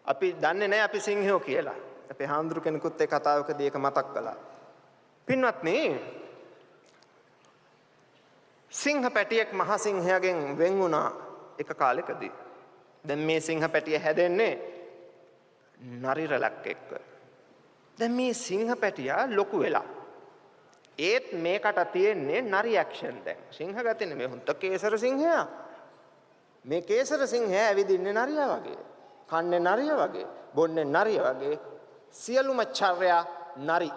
අපි දන්නේ නැහැ අපි සිංහයෝ කියලා. අපේ හාමුදුරු කෙනෙකුත් ඒ කතාවකදී ඒක මතක් කළා. පින්වත්නි, සිංහ පැටියෙක් මහ සිංහයාගෙන් වෙන් වුණා එක කාලෙකදී. දැන් මේ සිංහ පැටිය හැදෙන්නේ නරි රැලක් එක්ක. දැන් මේ සිංහ පැටියා ලොකු වෙලා. ඒත් මේකට තියෙන්නේ නරි ඇක්ෂන් දැන්. සිංහ ගතිය නෙමෙයි හුන්ට කේසර සිංහයා. මේ කේසර සිංහයා ඇවිදින්නේ නරියා වගේ. කන්නේ නරියා වගේ. බොන්නේ නරියා වගේ. සියලුම චර්යා නරි.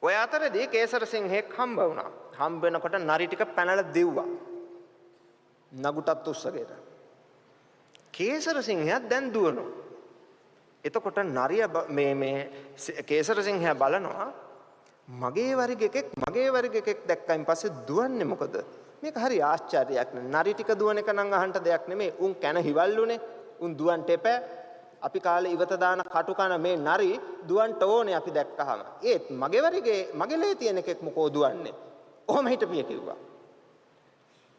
ඔය අතරදී කේසර සිංහෙක් හම්බ වුණා. හම්බ වෙනකොට නරි ටික පැනලා දිව්වා. නගුටත් උස්සගෙන. කේසර සිංහයා දැන් දුවනවා. එතකොට නරිය මේ කේසර සිංහයා බලනවා මගේ වර්ග එකෙක් දැක්කයින් පස්සේ දුවන්නේ මොකද? මේක හරි ආශ්චර්යයක් නේ. නරි ටික දුවන එක නම් අහන්න දෙයක් නෙමෙයි. උන් කන හිවල්ලුනේ. උන් දුවන්ට එපා. අපි කාලේ ඉවත දාන කටු කන මේ නරි දුවන්ට ඕනේ අපි දැක්කහම. ඒත් මගේ ලේ තියෙන එකෙක් මොකෝ දුවන්නේ? ඔහොම හිටපිය කිව්වා.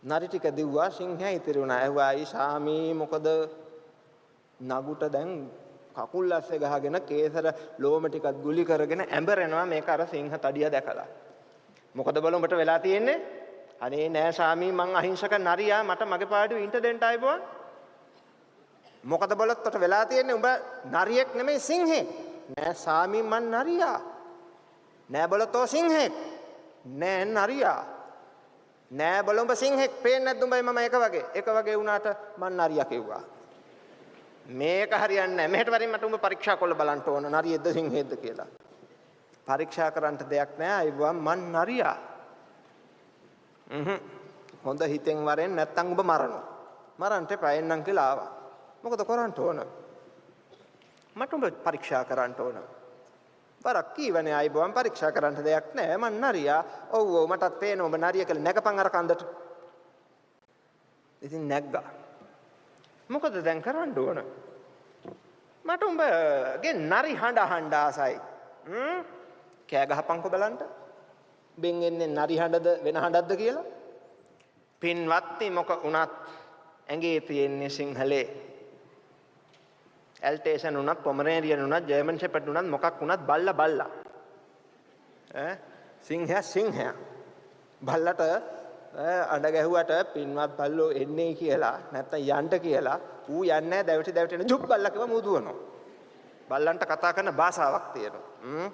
නරි ටික දිව්වා සිංහයා ඉතිරි වුණා. ඇහුවා "අයි සාමී මොකද නගුට දැන් කකුල් ඇස්සේ ගහගෙන කේසර ලෝම ටිකක් ගුලි කරගෙන ඇඹරෙනවා මේක අර සිංහ තඩිය දැකලා. මොකද බල උඹට වෙලා තියෙන්නේ? අනේ නෑ සාමී මං අහිංසක නරියා මට මගේ පාඩුවේ ඉන්ට දෙන්න ආයිබෝන්. මොකද බලත් උට වෙලා තියෙන්නේ උඹ නරියෙක් නෙමෙයි සිංහෙක්. නෑ සාමී මං නරියා. නෑ බලතෝ සිංහෙක්. නෑ නරියා. නෑ බල උඹ සිංහෙක් පේන්නේ නැද්ද උඹයි මම එක වගේ වුණාට මං නරියා කිව්වා. මේක හරියන්නේ නැහැ. මෙහෙට වරින් මට උඹ පරීක්ෂා කරලා බලන්න ඕන නරියෙක්ද සිංහෙක්ද කියලා. පරීක්ෂා කරන්න දෙයක් නැහැ. අයිබුවා මන් නරියා. හොඳ හිතෙන් වරෙන් නැත්තම් උඹ මරනවා. මරන්න එපා එන්නම් කියලා ආවා. මොකද කරන්න ඕන? මට උඹ පරීක්ෂා කරන්න ඕන. වරක් කීවනේ අයිබුවා පරීක්ෂා කරන්න දෙයක් නැහැ. මන් නරියා. ඔව් මටත් පේනවා උඹ නරියා කියලා නැගපන් අර කන්දට. ඉතින් නැග්ගා. මොකද දැන් කරන්න ඕන? මට උඹගේ නරි හඬ ආසයි. කෑ ගහපන්කො බලන්න. බෙන් එන්නේ නරි හඬද වෙන හඬක්ද කියලා? පින්වත්නි මොක උනත් ඇඟේ තියෙන්නේ සිංහලේ. ඇල්ටේෂන් උනත් පොමරේනියන් උනත් ජර්මන් ෂෙපර්ඩ් උනත් මොකක් උනත් බල්ලා. සිංහයා. බල්ලට අඬ ගැහුවට පින්වත් බල්ලෝ එන්නේ කියලා නැත්නම් යන්න කියලා ඌ යන්නේ නැහැ දැවිට එන ජුබ් බල්ලා කිව්වම ඌ දුවනවා. බල්ලන්ට කතා කරන භාෂාවක් තියෙනවා.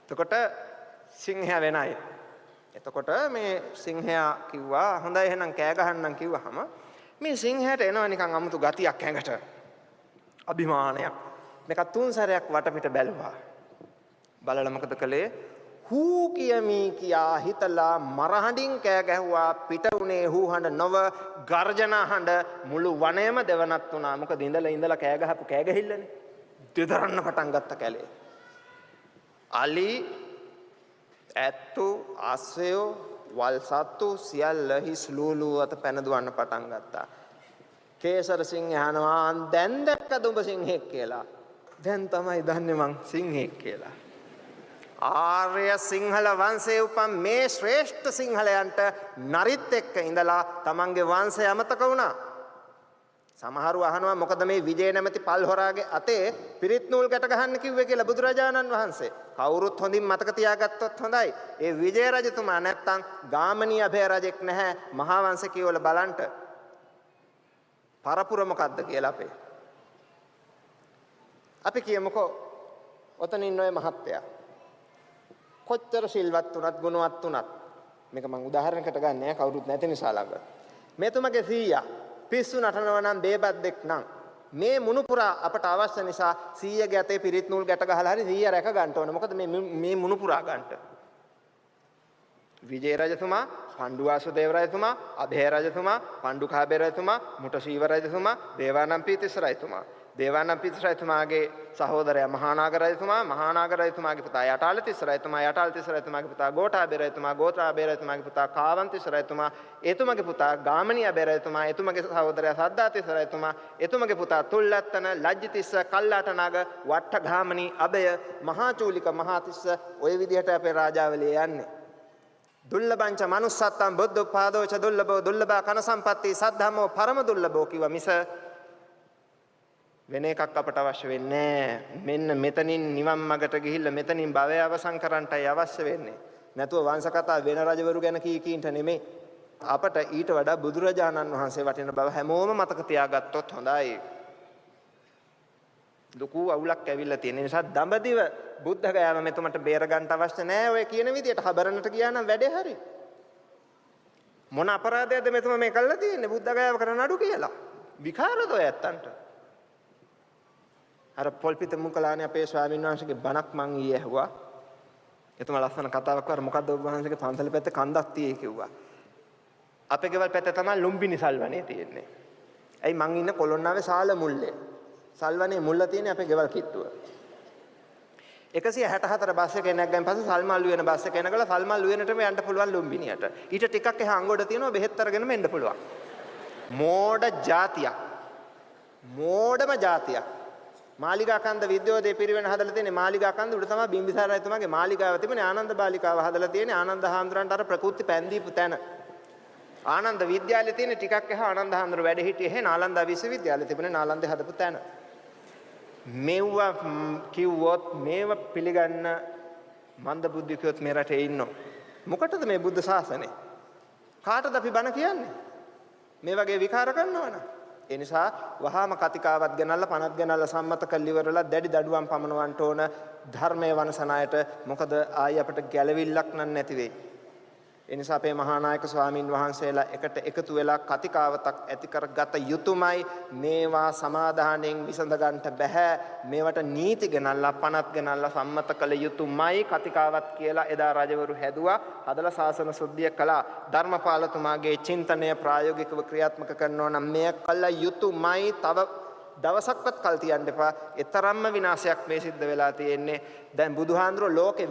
එතකොට සිංහයා වෙනයි. එතකොට මේ සිංහයා කිව්වා හොඳයි එහෙනම් කෑ ගහන්නම් කිව්වහම මේ සිංහයාට එනවා නිකන් අමුතු ගතියක් ඇඟට. අභිමානයක්. මේක තුන් සැරයක් වටපිට බැලුවා. බලලා මොකද කළේ? හූ කියමි කියා හිතලා මරහඬින් කෑ ගැහුවා. පිට උනේ හූ හඬ නොව ගර්ජන හඬ මුළු වනයේම දෙවනත් වුණා. මොකද ඉඳලා කෑ ගහපු කෑ ගහිල්ලනේ. දෙදරන්න පටන් ගත්ත කැලේ. අලි ඇත්තු අස්සයෝ වල් සත්තු සියල්ල හිස් ලූලුවත පැන දුවන්න පටන් ගත්තා. කේසර සිංහයා අහනවා දැන් දැක්කද උඹ සිංහෙක් කියලා? දැන් තමයි දන්නේ මං සිංහෙක් කියලා. ආර්ය සිංහල වංශයේ උපන් මේ ශ්‍රේෂ්ඨ සිංහලයන්ට නරිත් එක්ක ඉඳලා තමන්ගේ වංශය අමතක වුණා. සමහරව අහනවා මොකද මේ විජය නැමැති පල් හොරාගේ අතේ පිරිත් නූල් ගැට ගහන්න කිව්වේ කියලා බුදුරජාණන් වහන්සේ. කවුරුත් හොඳින් මතක තියාගත්තොත් හොඳයි. ඒ විජය රජතුමා නැත්තම් ගාමණී අභය රජෙක් නැහැ. මහා වංශ කියවල බලන්න. පරපුර මොකද්ද කියලා අපි කියමුකෝ ඔතන ඉන්න ඔය මහත්තයා කොච්චර සිල්වත් උනත් ගුණවත් උනත් මේක මම උදාහරණයකට ගන්නෑ කවුරුත් නැති නිසා ළඟ මෙතුමගේ සීයා පිස්සු නටනවා නම් බේබද්දෙක් නම් මේ මුණුපුරා අපට අවශ්‍ය නිසා සීයාගේ අතේ පිරිත් නූල් ගැට ගහලා හරි සීයා රැක ගන්න ඕන මොකද මේ මුණුපුරා ගන්නට විජය රජතුමා පණ්ඩු වාසුදේව රජතුමා අභය රජතුමා පණ්ඩු කාබේ රජතුමා මුටසීව රජතුමා දේවානම්පියතිස්ස රජතුමා දේවානම්පියතිස්ස රජතුමාගේ සහෝදරයා මහානාග රජතුමාගේ පුතා යටාලතිස්ස රජතුමාගේ පුතා ගෝඨාභය රජතුමා ගෝඨාභය රජතුමාගේ පුතා කාවන්තිස්ස රජතුමා එතුමගේ පුතා ගාමණී අභය රජතුමා එතුමගේ සහෝදරයා සද්ධාතිස්ස රජතුමා එතුමගේ පුතා තුල්ලත්තන ලජ්ජිතිස්ස කල්ලාටනාග වට්ට ගාමණී අභය මහාචූලික මහාතිස්ස ඔය විදිහට අපේ රාජාවලිය යන්නේ දුර්ලභංච manussත්තං වෙන එකක් අපට අවශ්‍ය වෙන්නේ මෙන්න මෙතනින් නිවන් මගට ගිහිල්ලා මෙතනින් භවය අවසන් කරන්නටයි අවශ්‍ය වෙන්නේ. නැතුව වංශ කතා වෙන රජවරු ගැන කීකින්ට නෙමෙයි. අපට ඊට වඩා බුදුරජාණන් වහන්සේ වටින බව හැමෝම මතක තියාගත්තොත් හොඳයි. දුකු අවුලක් ඇවිල්ලා තියෙන නිසා දඹදිව බුද්ධ ගයාව මෙතුමට බේර ගන්න අවශ්‍ය නැහැ. ඔය කියන විදියට හබරනට ගියා නම් වැඩේ හරි. මොන අපරාධයක්ද මෙතුම මේ කළා තියෙන්නේ බුද්ධ ගයාව කරන අඩු කියලා. විකාරද ඔය ඇත්තන්ට. අර පොල්පිට මුකලානේ අපේ ස්වාමීන් වහන්සේගේ බණක් මං ඊයේ ඇහුවා. එතුමා ලස්සන කතාවක් කර මොකද්ද ඔබ වහන්සේගේ පන්සල පැත්තේ කන්දක් තියෙයි කිව්වා. අපේ ගෙවල් පැත්තේ තමයි ලුම්බිනි සල්වනේ තියෙන්නේ. ඇයි මං ඉන්නේ කොළොන්නාවේ සාල මුල්ලේ. සල්වනේ මුල්ල තියෙන්නේ අපේ ගෙවල් කිට්ටුව. 164 බස් එකේ නැග්ගන් පස්සේ සල්මල්ලු වෙන බස් එක එනකල සල්මල්ලු වෙනටම යන්න පුළුවන් ලුම්බිනියට. ඊට ටිකක් එහා අංගොඩ තියෙනවා බෙහෙත් අරගෙනම එන්න පුළුවන්. මෝඩ જાතියක්. මෝඩම જાතියක්. මාලිගා කන්ද විද්‍යෝදේ පිරිවෙන හදලා තියෙන්නේ මාලිගා කන්ද උඩ තමයි බිම්බිසාර රජතුමාගේ මාලිගාව තිබුණේ ආනන්ද බාලිකාව හදලා තියෙන්නේ ආනන්ද හාමුදුරන්ට අර ප්‍රකෘති පැන්දීපු තැන. ආනන්ද විද්‍යාලයේ තියෙන ටිකක් එහා ආනන්ද හාමුදුර වැඩ හිටියේ හේ නාලන්දා විශ්වවිද්‍යාලයේ තිබුණේ නාලන්දේ හදපු තැන. මේවා කිව්වොත් මේව පිළිගන්න මන්ද බුද්ධිකයොත් මේ රටේ ඉන්නෝ. මොකටද මේ බුද්ධ ශාසනය? කාටද අපි බණ කියන්නේ? මේ වගේ විකාර කරනවනම්. ඒ නිසා වහාම කතිකාවත් ගණන්ලා පනත් ගණන්ලා සම්මත කළ ඉවරලා දැඩි දඩුවම් පමනවන්න ඕන ධර්මයේ වනසන අයට. මොකද ආයි අපිට ගැළවිල්ලක් නැති වෙයි. ඒ නිසා අපේ මහානායක ස්වාමින් වහන්සේලා එකට එකතු වෙලා කතිකාවතක් ඇති කරගත යුතුයමයි. මේවා සමාදානෙන් විසඳ ගන්නට බෑ. මේවට නීති ගණන්ලා පනත් ගණන්ලා සම්මත කළ යුතුයමයි. කතිකාවත් කියලා එදා රජවරු හැදුවා. හදලා ශාසන සුද්ධිය කළා. ධර්මපාලතුමාගේ චින්තනය ප්‍රායෝගිකව ක්‍රියාත්මක කරනවා නම් මෙය කළ යුතුයමයි. තව දවසක්වත් කල් තියන්න එපා. ඒතරම්ම විනාශයක් මේ සිද්ධ වෙලා තියෙන්නේ. දැන් බුදුහාඳුරෝ ලෝකේ